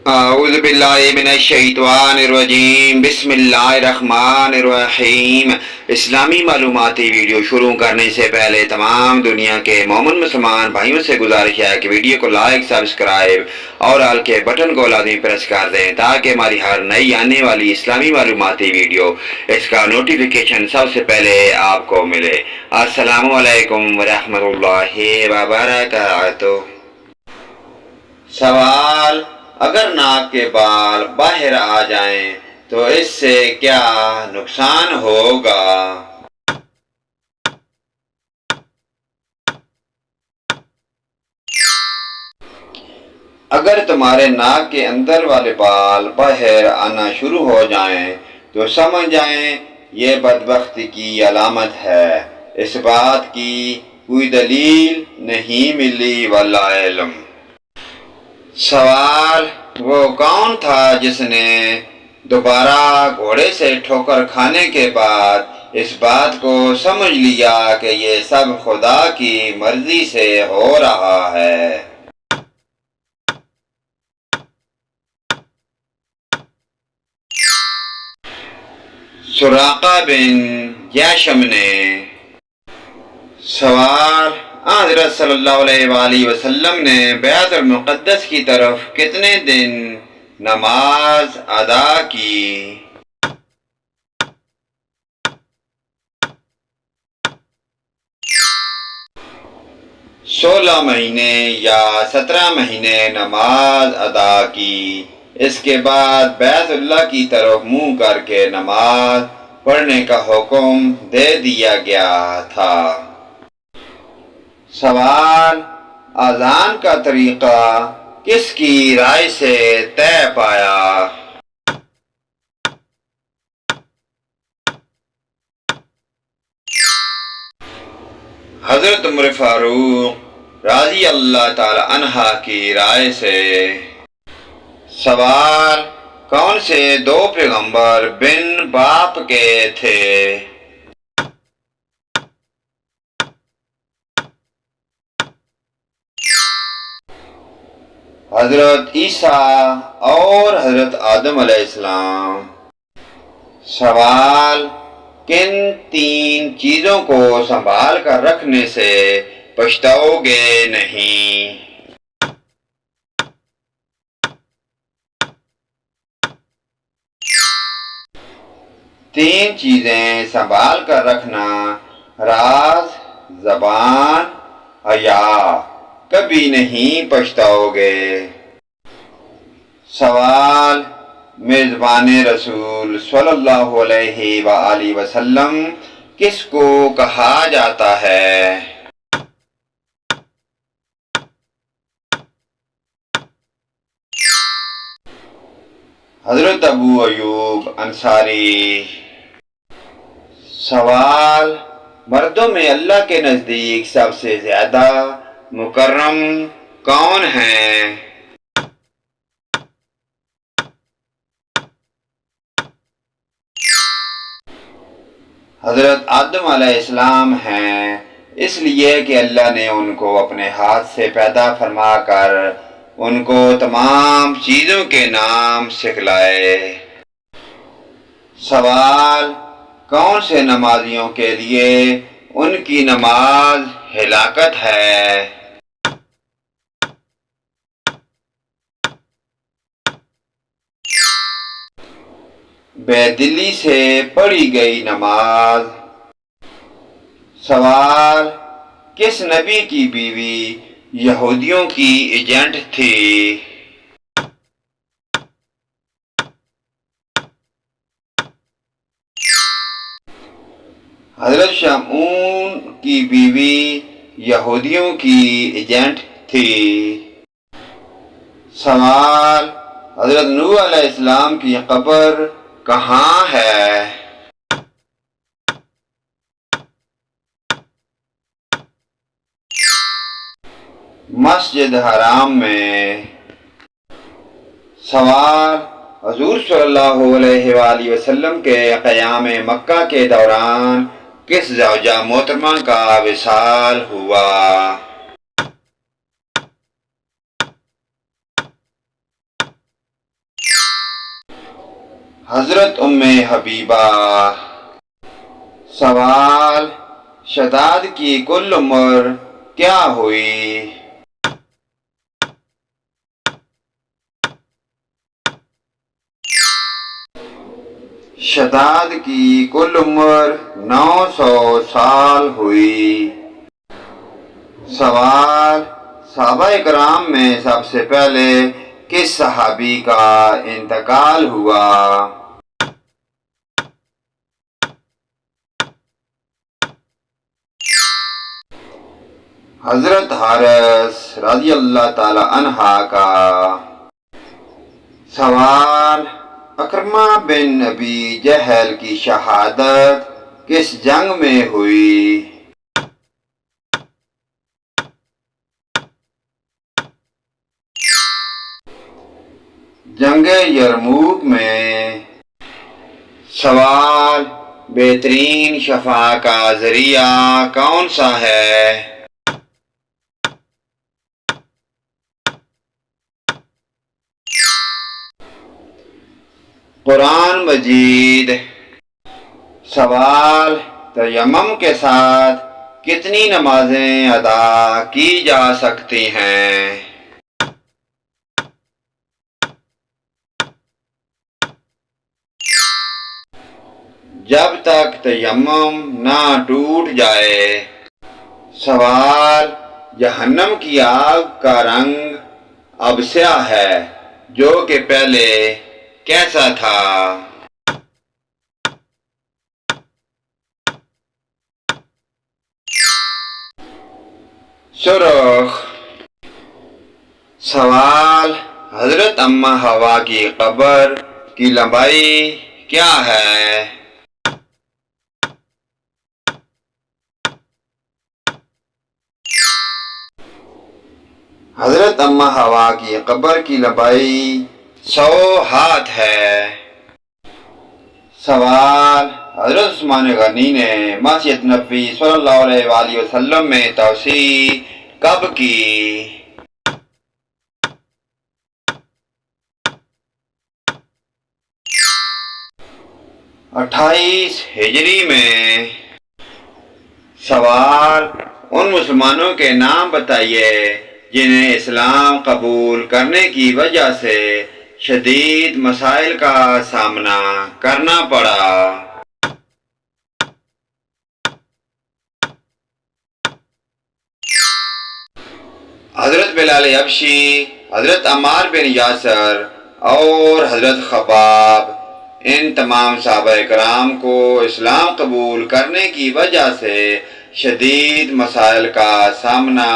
اعوذ باللہ من الشیطان الرجیم، بسم اللہ الرحمن الرحیم۔ اسلامی معلوماتی ویڈیو شروع کرنے سے پہلے تمام دنیا کے مومن مسلمان بھائیوں سے گزارش ہے کہ ویڈیو کو لائک، سبسکرائب اور آل کے بٹن کو لازمی پریس کر دیں تاکہ ہماری ہر نئی آنے والی اسلامی معلوماتی ویڈیو اس کا نوٹیفیکیشن سب سے پہلے آپ کو ملے۔ السلام علیکم ورحمۃ اللہ وبرکاتہ۔ سوال: اگر ناک کے بال باہر آ جائیں تو اس سے کیا نقصان ہوگا؟ اگر تمہارے ناک کے اندر والے بال باہر آنا شروع ہو جائیں تو سمجھ جائیں یہ بدبختی کی علامت ہے۔ اس بات کی کوئی دلیل نہیں ملی، واللہ علم۔ سوال: وہ کون تھا جس نے دوبارہ گھوڑے سے ٹھوکر کھانے کے بعد اس بات کو سمجھ لیا کہ یہ سب خدا کی مرضی سے ہو رہا ہے؟ سراقہ بن جاشم نے۔ سوال: حضرت صلی اللہ علیہ وآلہ وسلم نے بیت المقدس کی طرف کتنے دن نماز ادا کی؟ 16 مہینے یا 17 مہینے نماز ادا کی۔ اس کے بعد بیت اللہ کی طرف منہ کر کے نماز پڑھنے کا حکم دے دیا گیا تھا۔ سوال: اذان کا طریقہ کس کی رائے سے طے پایا؟ حضرت عمر فاروق رضی اللہ تعالی عنہ کی رائے سے۔ سوال: کون سے دو پیغمبر بن باپ کے تھے؟ حضرت عیسیٰ اور حضرت آدم علیہ السلام۔ سوال: کن 3 چیزوں کو سنبھال کر رکھنے سے پچھتاؤ گے نہیں؟ تین چیزیں سنبھال کر رکھنا: راز، زبان، حیا، کبھی نہیں پچھتاؤ گے۔ سوال: میزبان رسول صلی اللہ علیہ وآلہ وسلم کس کو کہا جاتا ہے؟ حضرت ابو ایوب انصاری۔ سوال: مردوں میں اللہ کے نزدیک سب سے زیادہ مکرم کون ہیں؟ حضرت آدم علیہ السلام ہیں، اس لیے کہ اللہ نے ان کو اپنے ہاتھ سے پیدا فرما کر ان کو تمام چیزوں کے نام سکھلائے۔ سوال: کون سے نمازیوں کے لیے ان کی نماز ہلاکت ہے؟ بے دلی سے پڑھی گئی نماز۔ سوال: کس نبی کی بیوی یہودیوں کی ایجنٹ تھی؟ حضرت شمعون کی بیوی یہودیوں کی ایجنٹ تھی۔ سوال: حضرت نوح علیہ السلام کی قبر کہاں ہے؟ مسجد حرام میں۔ سوال: حضور صلی اللہ علیہ وآلہ وسلم کے قیام مکہ کے دوران کس زوجہ محترمہ کا وصال ہوا؟ حضرت ام حبیبہ۔ سوال: شداد کی کل عمر کیا ہوئی؟ شداد کی کل عمر 900 سال ہوئی۔ سوال: صحابہ اکرام میں سب سے پہلے کس صحابی کا انتقال ہوا؟ حضرت حارث رضی اللہ تعالی عنہ کا۔ سوال: اکرمہ بن ابی جہل کی شہادت کس جنگ میں ہوئی؟ جنگ یرموک میں۔ سوال: بہترین شفا کا ذریعہ کون سا ہے؟ قرآن مجید۔ سوال: تیمم کے ساتھ کتنی نمازیں ادا کی جا سکتی ہیں؟ جب تک تیمم نہ ٹوٹ جائے۔ سوال: جہنم کی آگ کا رنگ اب سیاہ ہے جو کہ پہلے کیسا تھا؟ سرخ۔ سوال: حضرت اماں حوا کی قبر کی لمبائی کیا ہے؟ حضرت اماں حوا کی قبر کی لمبائی 100 ہاتھ ہے۔ سوال: حضرت عثمان غنی نے مسجد نبوی صلی اللہ علیہ وآلہ وسلم میں توسیع کب کی؟ 28 ہجری میں۔ سوال: ان مسلمانوں کے نام بتائیے جنہیں اسلام قبول کرنے کی وجہ سے شدید مسائل کا سامنا کرنا پڑا۔ حضرت بلال حبشی، حضرت عمار بن یاسر اور حضرت خباب۔ ان تمام صحابہ کرام کو اسلام قبول کرنے کی وجہ سے شدید مسائل کا سامنا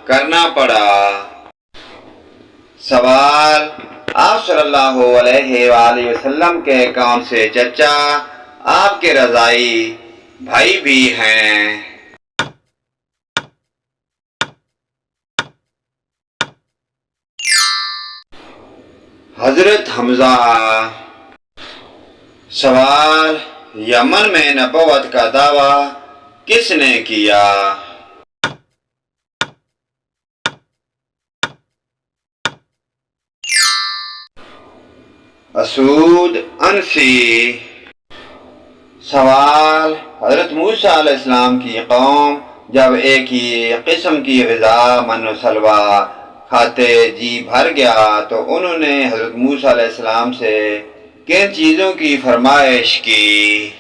کرنا پڑا۔ سوال: آپ صلی اللہ علیہ وآلہ وسلم کے کون سے چچا آپ کے رضاعی بھائی بھی ہیں؟ حضرت حمزہ۔ سوال: یمن میں نبوت کا دعویٰ کس نے کیا؟ اسود انسی۔ سوال: حضرت موسیٰ علیہ السلام کی قوم جب ایک ہی قسم کی غذا من و سلویٰ کھاتے جی بھر گیا تو انہوں نے حضرت موسیٰ علیہ السلام سے کن چیزوں کی فرمائش کی؟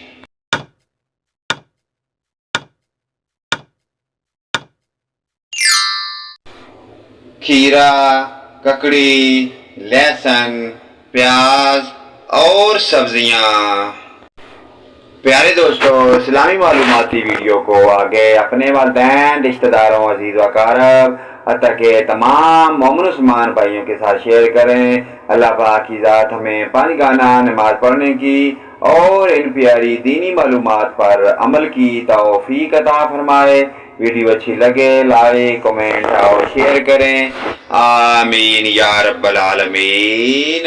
کھیرا، ککڑی، لہسن، پیاز اور سبزیاں۔ پیارے دوستو، اسلامی معلوماتی ویڈیو کو آگے اپنے والدین، رشتہ داروں، عزیز و اقارب حتیٰ کہ تمام مومن مسلمان بھائیوں کے ساتھ شیئر کریں۔ اللہ پاک کی ذات ہمیں 5 گانا نماز پڑھنے کی اور ان پیاری دینی معلومات پر عمل کی توفیق عطا فرمائے۔ ویڈیو اچھی لگے لائک، کمنٹ اور شیئر کریں۔ آمین یا رب العالمین۔